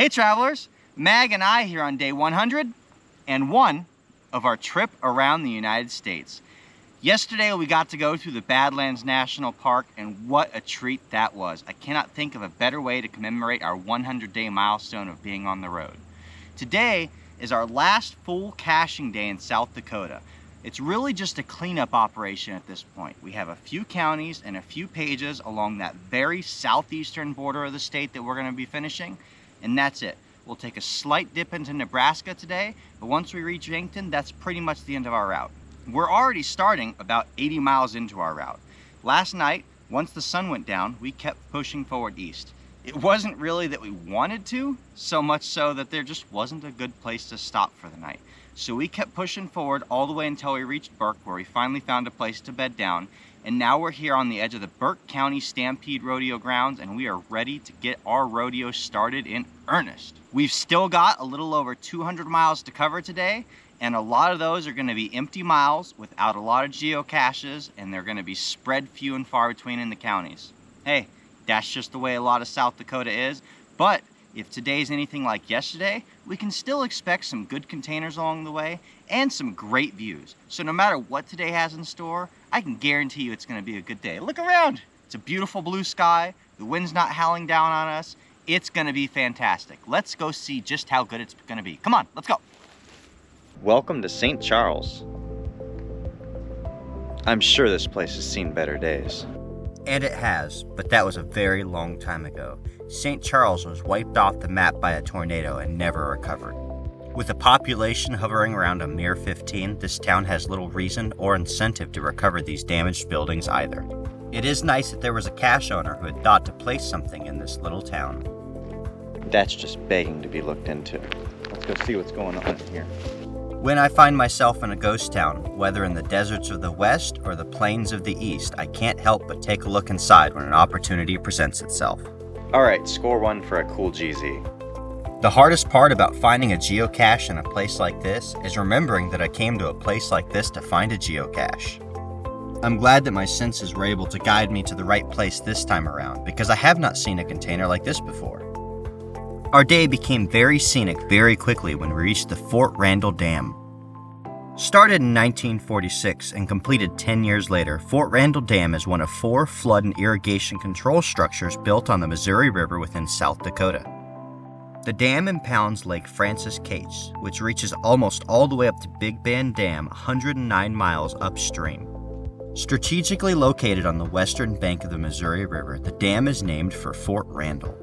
Hey travelers, Mag and I here on day 101 of our trip around the United States. Yesterday we got to go through the Badlands National Park, and what a treat that was. I cannot think of a better way to commemorate our 100-day milestone of being on the road. Today is our last full caching day in South Dakota. It's really just a cleanup operation at this point. We have a few counties and a few pages along that very southeastern border of the state that we're going to be finishing, and that's it. We'll take a slight dip into Nebraska today, but once we reach Yankton, that's pretty much the end of our route. We're already starting about 80 miles into our route. Last night, once the sun went down, we kept pushing forward east. It wasn't really that we wanted to, so much so that there just wasn't a good place to stop for the night. So we kept pushing forward all the way until we reached Burke, where we finally found a place to bed down. And now we're here on the edge of the Burke County Stampede Rodeo grounds, and we are ready to get our rodeo started in earnest. We've still got a little over 200 miles to cover today, and a lot of those are going to be empty miles without a lot of geocaches, and they're going to be spread few and far between in the counties. Hey, that's just the way a lot of South Dakota is, but if today's anything like yesterday, we can still expect some good containers along the way and some great views. So no matter what today has in store, I can guarantee you it's going to be a good day. Look around. It's a beautiful blue sky. The wind's not howling down on us. It's going to be fantastic. Let's go see just how good it's going to be. Come on, let's go. Welcome to St. Charles. I'm sure this place has seen better days. And it has, but that was a very long time ago. St. Charles was wiped off the map by a tornado and never recovered. With a population hovering around a mere 15, this town has little reason or incentive to recover these damaged buildings either. It is nice that there was a cache owner who had thought to place something in this little town. That's just begging to be looked into. Let's go see what's going on here. When I find myself in a ghost town, whether in the deserts of the west or the plains of the east, I can't help but take a look inside when an opportunity presents itself. Alright, score one for a cool GZ. The hardest part about finding a geocache in a place like this is remembering that I came to a place like this to find a geocache. I'm glad that my senses were able to guide me to the right place this time around, because I have not seen a container like this before. Our day became very scenic very quickly when we reached the Fort Randall Dam. Started in 1946 and completed 10 years later, Fort Randall Dam is one of 4 flood and irrigation control structures built on the Missouri River within South Dakota. The dam impounds Lake Francis Cates, which reaches almost all the way up to Big Bend Dam, 109 miles upstream. Strategically located on the western bank of the Missouri River, the dam is named for Fort Randall.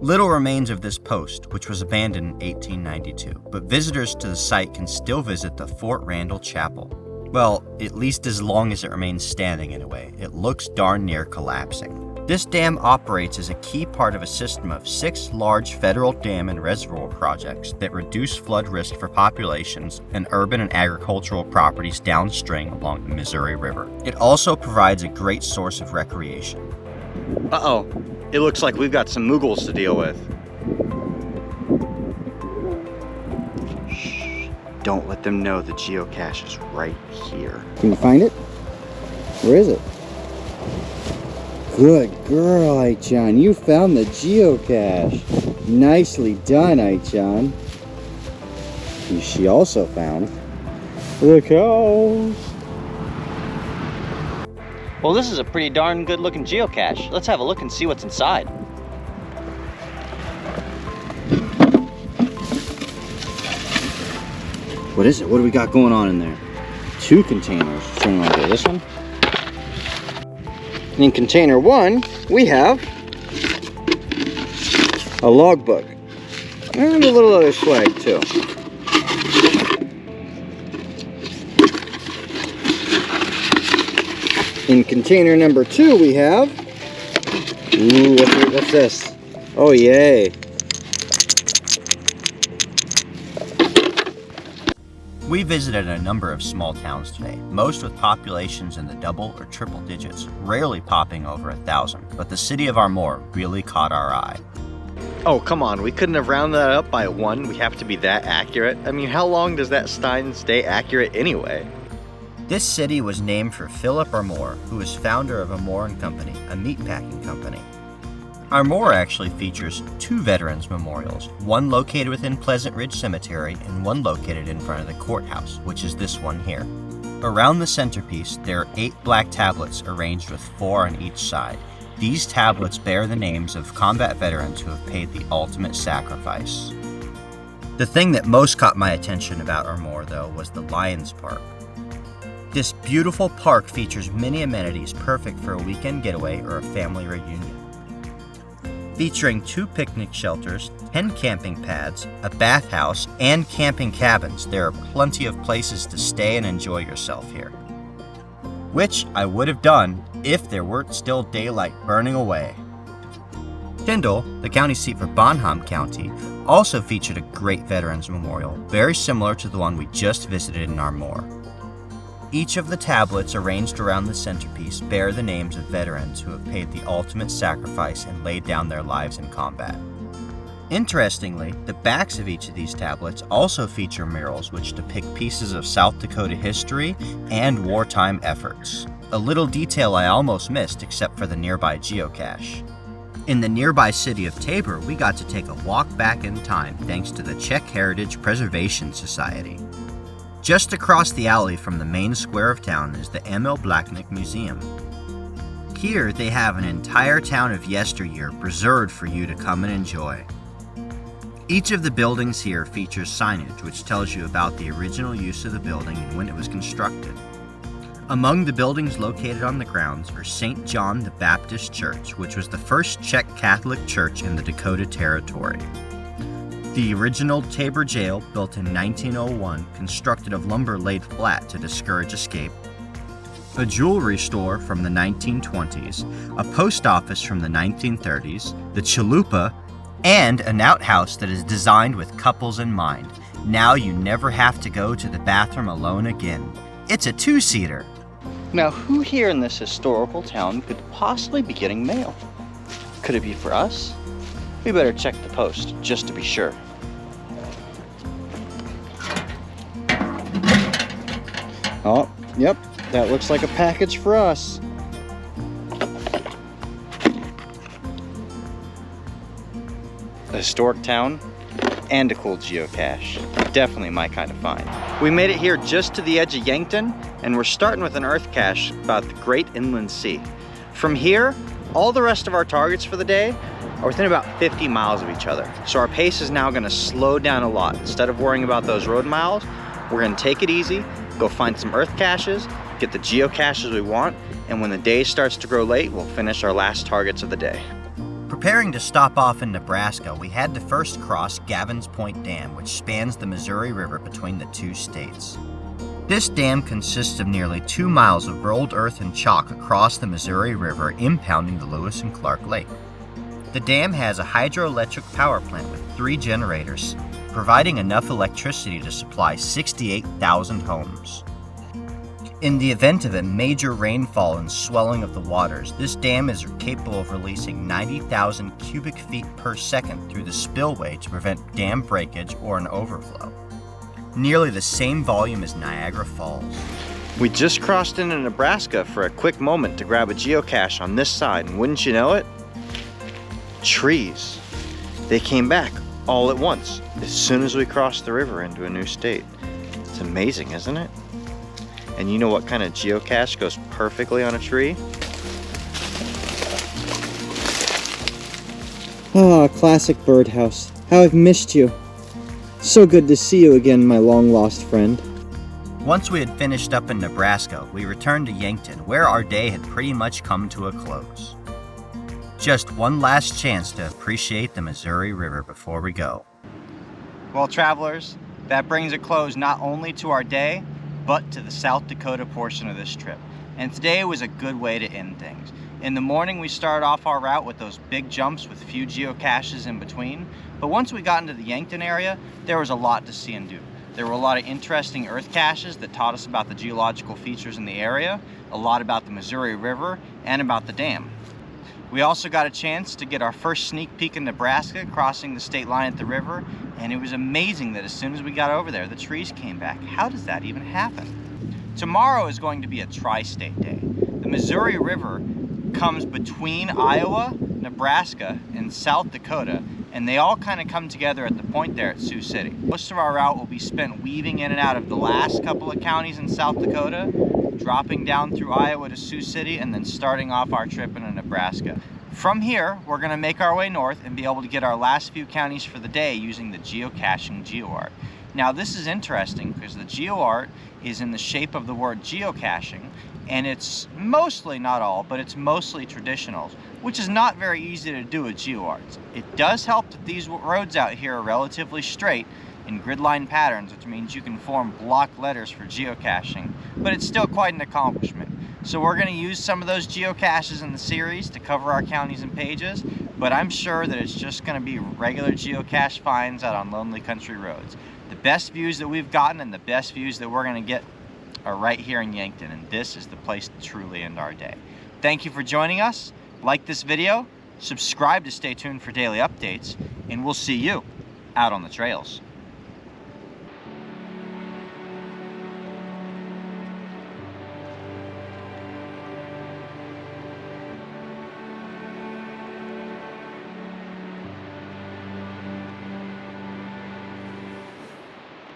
Little remains of this post, which was abandoned in 1892, but visitors to the site can still visit the Fort Randall Chapel. Well, at least as long as it remains standing in a way. It looks darn near collapsing. This dam operates as a key part of a system of 6 large federal dam and reservoir projects that reduce flood risk for populations and urban and agricultural properties downstream along the Missouri River. It also provides a great source of recreation. Uh-oh. It looks like we've got some moogles to deal with. Shh. Don't let them know the geocache is right here. Can you find it? Where is it? Good girl, Aichan. You found the geocache. Nicely done, Aichan. She also found the cows. Well, this is a pretty darn good looking geocache. Let's have a look and see what's inside. What is it? What do we got going on in there? 2 containers. So you want to do this one? In container 1, we have a logbook. And a little other swag too. In container number 2, we have, ooh, what's this? Oh, yay. We visited a number of small towns today, most with populations in the double or triple digits, rarely popping over 1,000, but the city of Armour really caught our eye. Oh, come on, we couldn't have rounded that up by 1. We have to be that accurate. I mean, how long does that sign stay accurate anyway? This city was named for Philip Armour, who was founder of Armour & Company, a meatpacking company. Armour actually features 2 veterans memorials, one located within Pleasant Ridge Cemetery and one located in front of the courthouse, which is this one here. Around the centerpiece, there are 8 black tablets arranged with 4 on each side. These tablets bear the names of combat veterans who have paid the ultimate sacrifice. The thing that most caught my attention about Armour, though, was the Lions Park. This beautiful park features many amenities perfect for a weekend getaway or a family reunion. Featuring 2 picnic shelters, 10 camping pads, a bathhouse, and camping cabins, there are plenty of places to stay and enjoy yourself here. Which I would have done if there weren't still daylight burning away. Tyndall, the county seat for Bonham County, also featured a great Veterans Memorial, very similar to the one we just visited in Armour. Each of the tablets arranged around the centerpiece bear the names of veterans who have paid the ultimate sacrifice and laid down their lives in combat. Interestingly, the backs of each of these tablets also feature murals which depict pieces of South Dakota history and wartime efforts. A little detail I almost missed except for the nearby geocache. In the nearby city of Tabor, we got to take a walk back in time thanks to the Czech Heritage Preservation Society. Just across the alley from the main square of town is the Emil Blacknick Museum. Here they have an entire town of yesteryear preserved for you to come and enjoy. Each of the buildings here features signage which tells you about the original use of the building and when it was constructed. Among the buildings located on the grounds are St. John the Baptist Church, which was the first Czech Catholic church in the Dakota Territory. The original Tabor jail, built in 1901, constructed of lumber laid flat to discourage escape. A jewelry store from the 1920s, a post office from the 1930s, the chalupa, and an outhouse that is designed with couples in mind. Now you never have to go to the bathroom alone again. It's a 2-seater. Now, who here in this historical town could possibly be getting mail? Could it be for us? We better check the post, just to be sure. Oh, yep, that looks like a package for us. A historic town and a cool geocache. Definitely my kind of find. We made it here just to the edge of Yankton, and we're starting with an earth cache about the Great Inland Sea. From here, all the rest of our targets for the day are within about 50 miles of each other. So our pace is now gonna slow down a lot. Instead of worrying about those road miles, we're gonna take it easy, go find some earth caches, get the geocaches we want, and when the day starts to grow late, we'll finish our last targets of the day. Preparing to stop off in Nebraska, we had to first cross Gavin's Point Dam, which spans the Missouri River between the 2 states. This dam consists of nearly 2 miles of rolled earth and chalk across the Missouri River, impounding the Lewis and Clark Lake. The dam has a hydroelectric power plant with 3 generators, providing enough electricity to supply 68,000 homes. In the event of a major rainfall and swelling of the waters, this dam is capable of releasing 90,000 cubic feet per second through the spillway to prevent dam breakage or an overflow. Nearly the same volume as Niagara Falls. We just crossed into Nebraska for a quick moment to grab a geocache on this side, and wouldn't you know it? Trees. They came back all at once as soon as we crossed the river into a new state. It's amazing, isn't it? And you know what kind of geocache goes perfectly on a tree? Ah, classic birdhouse. How I've missed you. So good to see you again, my long-lost friend. Once we had finished up in Nebraska, we returned to Yankton, where our day had pretty much come to a close. Just one last chance to appreciate the Missouri River before we go. Well, travelers, that brings a close not only to our day, but to the South Dakota portion of this trip. And today was a good way to end things. In the morning, we started off our route with those big jumps with few geocaches in between. But once we got into the Yankton area, there was a lot to see and do. There were a lot of interesting earth caches that taught us about the geological features in the area, a lot about the Missouri River, and about the dam. We also got a chance to get our first sneak peek in Nebraska, crossing the state line at the river, and it was amazing that as soon as we got over there, the trees came back. How does that even happen? Tomorrow is going to be a tri-state day. The Missouri River comes between Iowa, Nebraska, and South Dakota, and they all kind of come together at the point there at Sioux City. Most of our route will be spent weaving in and out of the last couple of counties in South Dakota, dropping down through Iowa to Sioux City, and then starting off our trip into Nebraska. From here, we're going to make our way north and be able to get our last few counties for the day using the geocaching GeoArt. Now this is interesting because the GeoArt is in the shape of the word geocaching, and it's mostly, not all, but it's mostly traditionals, which is not very easy to do with GeoArts. It does help that these roads out here are relatively straight in gridline patterns, which means you can form block letters for geocaching, but it's still quite an accomplishment. So we're going to use some of those geocaches in the series to cover our counties and pages, but I'm sure that it's just going to be regular geocache finds out on lonely country roads. The best views that we've gotten and the best views that we're going to get are right here in Yankton, and this is the place to truly end our day. Thank you for joining us. Like this video, subscribe to stay tuned for daily updates, and we'll see you out on the trails.